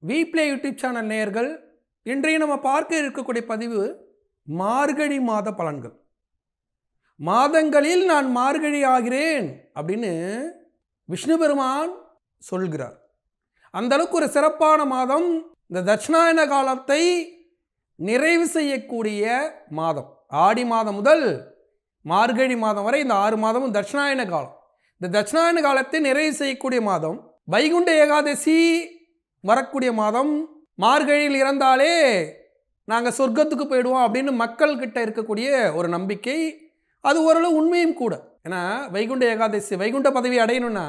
வீப்ளே YouTube channel நேயர்கள், இன்றைய நம்ம பார்க்க இருக்கக்கூடிய பதிவு மார்கழி மாத பலன்கள். மாதங்களில் நான் மார்கழி ஆகிறேன் அப்படின்னு விஷ்ணு பெருமான் சொல்கிறார். அந்த அளவுக்கு ஒரு சிறப்பான மாதம். இந்த தட்சிணாயன காலத்தை நிறைவு செய்யக்கூடிய மாதம். ஆடி மாதம் முதல் மார்கழி மாதம் வரை இந்த 6 மாதமும் தட்சிணாயன காலம். இந்த தட்சிணாயன காலத்தை நிறைவு செய்யக்கூடிய மாதம். வைகுண்ட ஏகாதசி வரக்கூடிய மாதம். மார்கழியில் இறந்தாலே நாங்கள் சொர்க்கத்துக்கு போயிடுவோம் அப்படின்னு மக்கள்கிட்ட இருக்கக்கூடிய ஒரு நம்பிக்கை. அது ஓரளவு உண்மையும் கூட. ஏன்னா வைகுண்ட ஏகாதசி வைகுண்ட பதவி அடையணும்னா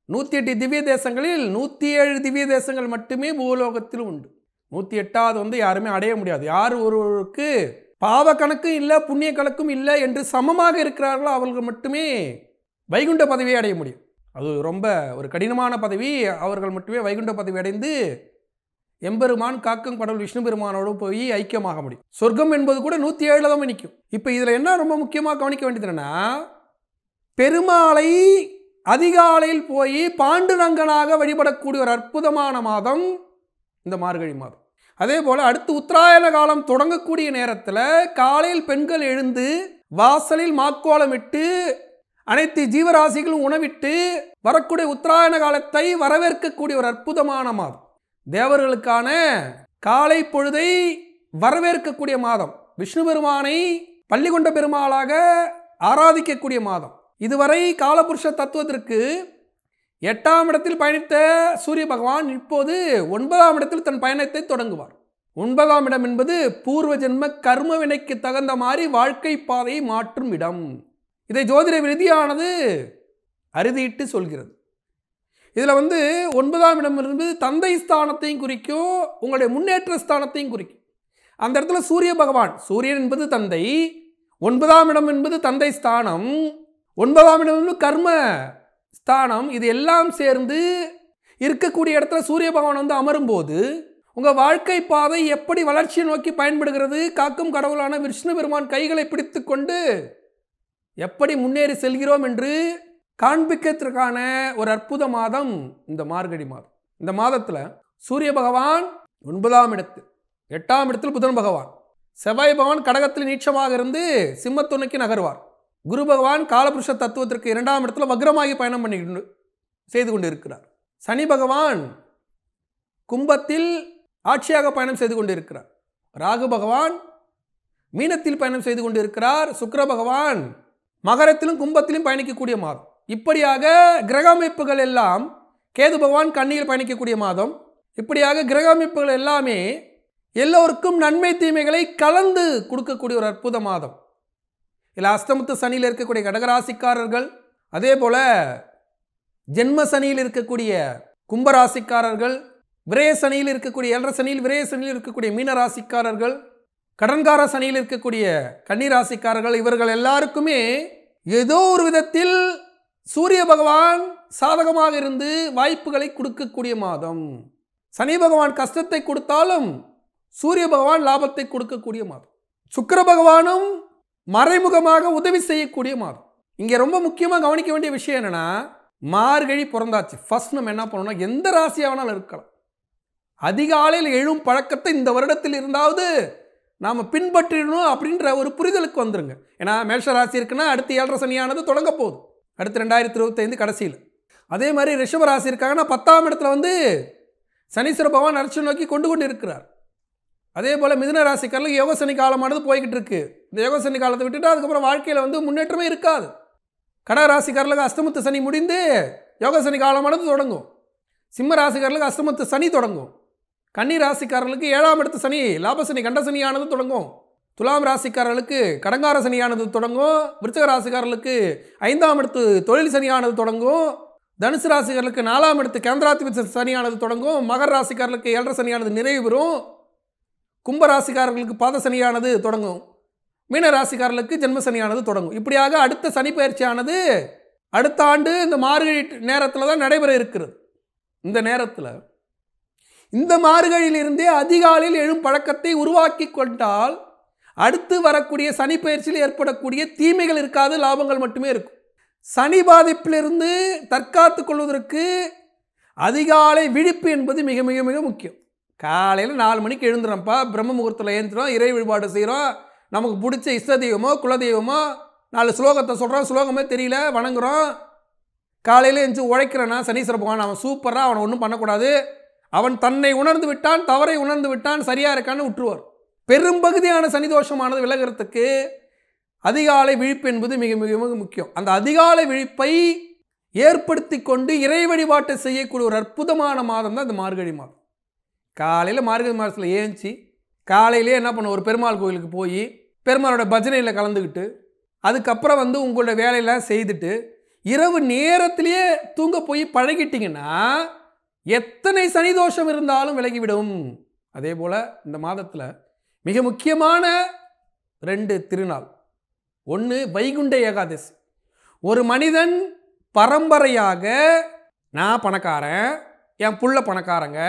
108 திவ்ய தேசங்களில் 107 திவ்ய தேசங்கள் மட்டுமே பூலோகத்தில் உண்டு. 108வது யாருமே அடைய முடியாது. யார் ஒருவருக்கு பாவ கணக்கும் இல்லை புண்ணிய கணக்கும் இல்லை என்று சமமாக இருக்கிறார்களோ அவர்கள் மட்டுமே வைகுண்ட பதவியை அடைய முடியும். அது ரொம்ப ஒரு கடினமான பதவி. அவர்கள் மட்டுமே வைகுண்ட பதவி அடைந்து எம்பெருமான் காக்கும் கடவுள் விஷ்ணு பெருமானோடு போய் ஐக்கியமாக முடியும். சொர்க்கம் என்பது கூட 107 தான் நிற்கும். இப்போ இதில் என்ன ரொம்ப முக்கியமாக கவனிக்க வேண்டியதுன்னா, பெருமாளை அதிகாலையில் போய் பாண்டுரங்கனாக வழிபடக்கூடிய ஒரு அற்புதமான மாதம் இந்த மார்கழி மாதம். அதே போல் அடுத்து உத்தராயண காலம் தொடங்கக்கூடிய நேரத்தில் காலையில் பெண்கள் எழுந்து வாசலில் மாக்கோலமிட்டு அனைத்து ஜீவராசிகளும் உணவிட்டு வரக்கூடிய உத்தராயண காலத்தை வரவேற்கக்கூடிய ஒரு அற்புதமான மாதம். தேவர்களுக்கான காலை பொழுதை வரவேற்கக்கூடிய மாதம். விஷ்ணு பெருமானை பள்ளி கொண்ட பெருமாளாக ஆராதிக்கக்கூடிய மாதம். இதுவரை காலபுருஷ தத்துவத்திற்கு 8ஆம் இடத்தில் பயணித்த சூரிய பகவான் இப்போது 9ஆம் இடத்தில் தன் பயணத்தை தொடங்குவார். 9ஆம் இடம் என்பது பூர்வ ஜென்ம கர்ம வினைக்கு தகுந்த மாதிரி வாழ்க்கை பாதையை மாற்றும் இடம். இதை ஜோதிட விதியானது அறுதியிட்டு சொல்கிறது. இதில் 9ஆம் இடம் என்பது தந்தை ஸ்தானத்தையும் குறிக்கும், உங்களுடைய முன்னேற்ற ஸ்தானத்தையும் குறிக்கும். அந்த இடத்துல சூரிய பகவான், சூரியன் என்பது தந்தை, 9ஆம் இடம் என்பது தந்தை ஸ்தானம், 9ஆம் இடம் என்பது கர்ம ஸ்தானம். இது எல்லாம் சேர்ந்து இருக்கக்கூடிய இடத்துல சூரிய பகவான் அமரும்போது உங்கள் வாழ்க்கை பாதை எப்படி வளர்ச்சியை நோக்கி பயன்படுகிறது, காக்கும் கடவுளான விஷ்ணு பெருமான் கைகளை பிடித்து கொண்டு எப்படி முன்னேறி செல்கிறோம் என்று காண்பிக்கிறதுக்கான ஒரு அற்புத மாதம் இந்த மார்கழி மாதம். இந்த மாதத்தில் சூரிய பகவான் 9ஆம் இடத்தில், 8ஆம் இடத்தில் புதன் பகவான், செவ்வாய் பகவான் கடகத்தில் நீட்சமாக இருந்து சிம்மத்துணைக்கு நகர்வார். குரு பகவான் காலபுருஷ தத்துவத்திற்கு 2ஆம் இடத்துல வக்ரமாகி பயணம் செய்து கொண்டு இருக்கிறார். சனி பகவான் கும்பத்தில் ஆட்சியாக பயணம் செய்து கொண்டு இருக்கிறார். ராகு பகவான் மீனத்தில் பயணம் செய்து கொண்டு இருக்கிறார். சுக்கிர பகவான் மகரத்திலும் கும்பத்திலும் பயணிக்கக்கூடிய மாதம். இப்படியாக கிரக அமைப்புகள் எல்லாம், கேது பகவான் கன்னியில் பயணிக்கக்கூடிய மாதம். இப்படியாக கிரக அமைப்புகள் எல்லாமே எல்லோருக்கும் நன்மை தீமைகளை கலந்து கொடுக்கக்கூடிய ஒரு அற்புத மாதம். இதில் அஸ்தமத்து சனியில் இருக்கக்கூடிய கடகராசிக்காரர்கள், அதே போல் ஜென்ம சனியில் இருக்கக்கூடிய கும்பராசிக்காரர்கள், விரய சனியில் இருக்கக்கூடிய 7.5 சனியில் விரய சனியில் இருக்கக்கூடிய மீனராசிக்காரர்கள், கடன்கார சனியில் இருக்கக்கூடிய கன்னிராசிக்காரர்கள், இவர்கள் எல்லாருக்குமே ஏதோ ஒரு விதத்தில் சூரிய பகவான் சாதகமாக இருந்து வாய்ப்புகளை கொடுக்கக்கூடிய மாதம். சனி பகவான் கஷ்டத்தை கொடுத்தாலும் சூரிய பகவான் லாபத்தை கொடுக்கக்கூடிய மாதம். சுக்கிர பகவானும் மறைமுகமாக உதவி செய்யக்கூடிய மாதம். இங்கே ரொம்ப முக்கியமாக கவனிக்க வேண்டிய விஷயம் என்னன்னா, மார்கழி பிறந்தாச்சு. ஃபர்ஸ்ட் நம்ம என்ன பண்ணணும்னா, எந்த ராசியாவனாலும் இருக்கலாம், அதிகாலையில் எழும் பழக்கத்தை இந்த வருடத்தில் இருந்தாவது நாம் பின்பற்றிடணும் அப்படின்ற ஒரு புரிதலுக்கு வந்துருங்க. ஏன்னா மேஷ ராசி இருக்குன்னா அடுத்து 7.5 சனியானது தொடங்க போகுது, அடுத்து 2025 கடைசியில். அதே மாதிரி ரிஷப ராசி இருக்காங்கன்னா 10ஆம் இடத்துல சனீஸ்வர பகவான் அர்ச்சனை நோக்கி கொண்டு இருக்கிறார். அதே போல் மிதுன ராசிக்காரர்களுக்கு யோக சனி காலமானது போய்கிட்டு இருக்கு. இந்த யோக சனி காலத்தை விட்டுட்டு அதுக்கப்புறம் வாழ்க்கையில் முன்னேற்றமே இருக்காது. கடக ராசிக்காரர்களுக்கு அஸ்தமத்து சனி முடிந்து யோக சனி காலமானது தொடங்கும். சிம்ம ராசிக்காரர்களுக்கு அஸ்தமத்து சனி தொடங்கும். கன்னி ராசிக்காரர்களுக்கு 7ஆம் இடத்து சனி லாபசனி கண்ட சனியானது தொடங்கும். துலாம் ராசிக்காரர்களுக்கு கடங்கார சனியானது தொடங்கும். விருச்சிக ராசிக்காரர்களுக்கு 5ஆம் இடத்து தொழில் சனியானது தொடங்கும். தனுசு ராசிக்காரர்களுக்கு 4ஆம் இடத்து கேந்திராதிபதி சனியானது தொடங்கும். மகர ராசிக்காரர்களுக்கு 7.5 சனியானது நிறைவு பெறும். கும்ப ராசிக்காரர்களுக்கு பாத சனியானது தொடங்கும். மீன ராசிக்காரர்களுக்கு ஜென்ம சனியானது தொடங்கும். இப்படியாக அடுத்த சனி பயிற்சியானது அடுத்த ஆண்டு இந்த மார்கழி நேரத்தில் தான் நடைபெற இருக்கிறது. இந்த நேரத்தில் இந்த மார்கழியிலிருந்தே அதிகாலையில் எழும் பழக்கத்தை உருவாக்கி கொண்டால் அடுத்து வரக்கூடிய சனி பயிற்சியில் ஏற்படக்கூடிய தீமைகள் இருக்காது, லாபங்கள் மட்டுமே இருக்கும். சனி பாதிப்பிலிருந்து தற்காத்து கொள்வதற்கு அதிகாலை விழிப்பு என்பது மிக மிக மிக முக்கியம். காலையில் 4 மணிக்கு எழுந்துறோம்ப்பா, பிரம்ம முகூர்த்தத்தில் எழுந்துறோம், இறை வழிபாடு செய்கிறோம், நமக்கு பிடிச்ச இஷ்ட தெய்வமோ குலதெய்வமோ 4 ஸ்லோகத்தை சொல்கிறோம், ஸ்லோகமே தெரியல வணங்குறோம். காலையில் எழுந்து உழைக்கிறேன்னா சனீஸ்வர பகவான் அவன் சூப்பராக, அவனை ஒன்றும் பண்ணக்கூடாது, அவன் தன்னை உணர்ந்து விட்டான், தவறை உணர்ந்து விட்டான், சரியாக இருக்கான்னு விட்டுருவார். பெரும்பகுதியான சனிதோஷமானது விலகிறதுக்கு அதிகாலை விழிப்பு என்பது மிக மிக மிக முக்கியம். அந்த அதிகாலை விழிப்பை ஏற்படுத்தி கொண்டு இறை வழிபாட்டை செய்யக்கூடிய ஒரு அற்புதமான மாதம் தான் இந்த மார்கழி மாதம். காலையில் மார்கழி மாதத்தில் ஏஞ்சி காலையிலே என்ன பண்ண, ஒரு பெருமாள் கோயிலுக்கு போய் பெருமாளோட பஜனையில் கலந்துக்கிட்டு அதுக்கப்புறம் உங்களோட வேலையெல்லாம் செய்துட்டு இரவு நேரத்திலேயே தூங்க போய் பழகிட்டிங்கன்னா எத்தனை சனிதோஷம் இருந்தாலும் விலகிவிடும். அதே போல் இந்த மாதத்தில் மிக முக்கியமான 2 திருநாள். ஒன்று வைகுண்ட ஏகாதசி. ஒரு மனிதன் பரம்பரையாக நான் பணக்காரன், என் புள்ள பணக்காரங்க,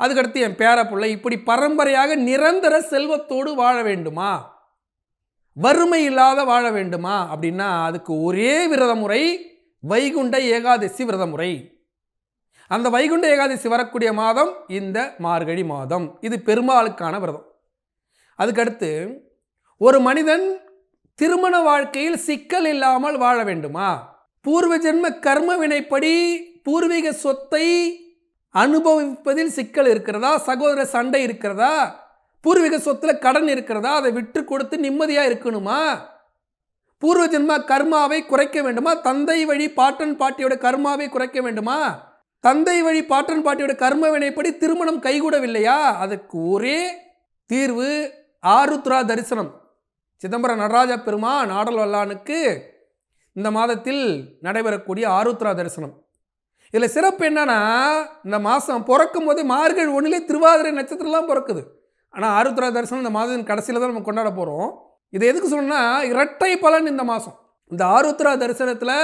அதுக்கடுத்து என் பேர பிள்ளை, இப்படி பரம்பரையாக நிரந்தர செல்வத்தோடு வாழ வேண்டுமா, வறுமை இல்லாத வாழ வேண்டுமா அப்படின்னா அதுக்கு ஒரே விரத முறை வைகுண்ட ஏகாதசி விரத முறை. அந்த வைகுண்ட ஏகாதசி வரக்கூடிய மாதம் இந்த மார்கழி மாதம். இது பெருமாளுக்கான விரதம். அதுக்கடுத்து ஒரு மனிதன் திருமண வாழ்க்கையில் சிக்கல் இல்லாமல் வாழ வேண்டுமா, பூர்வ ஜென்ம கர்ம வினைப்படி பூர்வீக சொத்தை அனுபவிப்பதில் சிக்கல் இருக்கிறதா, சகோதர சண்டை இருக்கிறதா, பூர்வீக சொத்தில் கடன் இருக்கிறதா, அதை விட்டு கொடுத்து நிம்மதியாக இருக்கணுமா, பூர்வ ஜென்ம கர்மாவை குறைக்க வேண்டுமா, தந்தை வழி பாட்டன் பாட்டியோட கர்மாவை குறைக்க வேண்டுமா, தந்தை வழி பாட்டன் பாட்டியோட கர்ம வினைப்படி திருமணம் கைகூடவில்லையா, அதுக்கு ஒரே தீர்வு ஆருத்ரா தரிசனம். சிதம்பரம் நடராஜ பெருமான் ஆடல் வல்லானுக்கு இந்த மாதத்தில் நடைபெறக்கூடிய ஆருத்ரா தரிசனம். இதில் சிறப்பு என்னன்னா, இந்த மாதம் பிறக்கும் போது மார்கழி 1 திருவாதிரை நட்சத்திரம்லாம் பிறக்குது. ஆனால் ஆருத்ரா தரிசனம் இந்த மாதத்தின் கடைசியில் தான் நம்ம கொண்டாட போகிறோம். இது எதுக்கு சொல்லணும்னா இரட்டை பலன் இந்த மாதம். இந்த ஆருத்ரா தரிசனத்தில்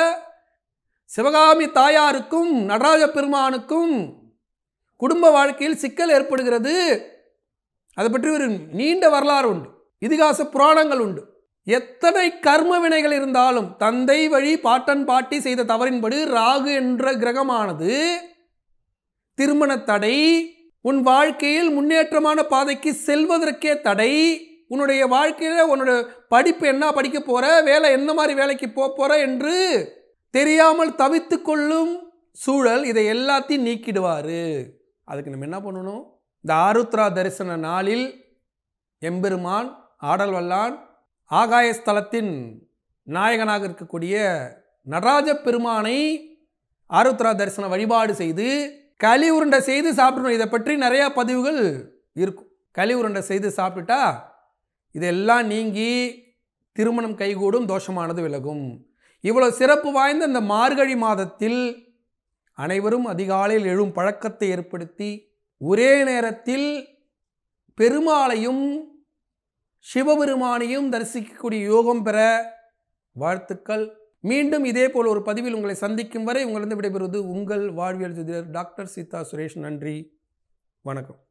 சிவகாமி தாயாருக்கும் நடராஜ பெருமானுக்கும் குடும்ப வாழ்க்கையில் சிக்கல் ஏற்படுகிறது. அதை பற்றி ஒரு நீண்ட வரலாறு உண்டு, இதிகாச புராணங்கள் உண்டு. எத்தனை கர்ம வினைகள் இருந்தாலும் தந்தை வழி பாட்டன் பாட்டி செய்த தவறின்படி ராகு என்ற கிரகமானது திருமண தடை, உன் வாழ்க்கையில் முன்னேற்றமான பாதைக்கு செல்வதற்கே தடை, உன்னுடைய வாழ்க்கையில் உன்னோட படிப்பு என்ன படிக்க போற, வேலை என்ன மாதிரி வேலைக்கு போற என்று தெரியாமல் தவித்து கொள்ளும் சூழல், இதை எல்லாத்தையும் நீக்கிடுவார். அதுக்கு நம்ம என்ன பண்ணணும், இந்த ஆருத்ரா தரிசன நாளில் எம்பெருமான் ஆடல் வல்லான் ஆகாயஸ்தலத்தின் நாயகனாக இருக்கக்கூடிய நடராஜ பெருமானை ஆருத்ரா தரிசன வழிபாடு செய்து களி உருண்டை செய்து சாப்பிடணும். இதை பற்றி நிறையா பதிவுகள் இருக்கும். களி உருண்டை செய்து சாப்பிட்டா இதெல்லாம் நீங்கி திருமணம் கைகூடும், தோஷமானது விலகும். இவ்வளோ சிறப்பு வாய்ந்த இந்த மார்கழி மாதத்தில் அனைவரும் அதிகாலையில் எழும் பழக்கத்தை ஏற்படுத்தி ஒரே நேரத்தில் பெருமாளையும் சிவபெருமானையும் தரிசிக்கக்கூடிய யோகம் பெற வாழ்த்துக்கள். மீண்டும் இதே போல் ஒரு பதிவில் உங்களை சந்திக்கும் வரை உங்களிடம் விடைபெறுவது உங்கள் வாழ்வியல் ஜோதிடர் டாக்டர் சீதா சுரேஷ். நன்றி, வணக்கம்.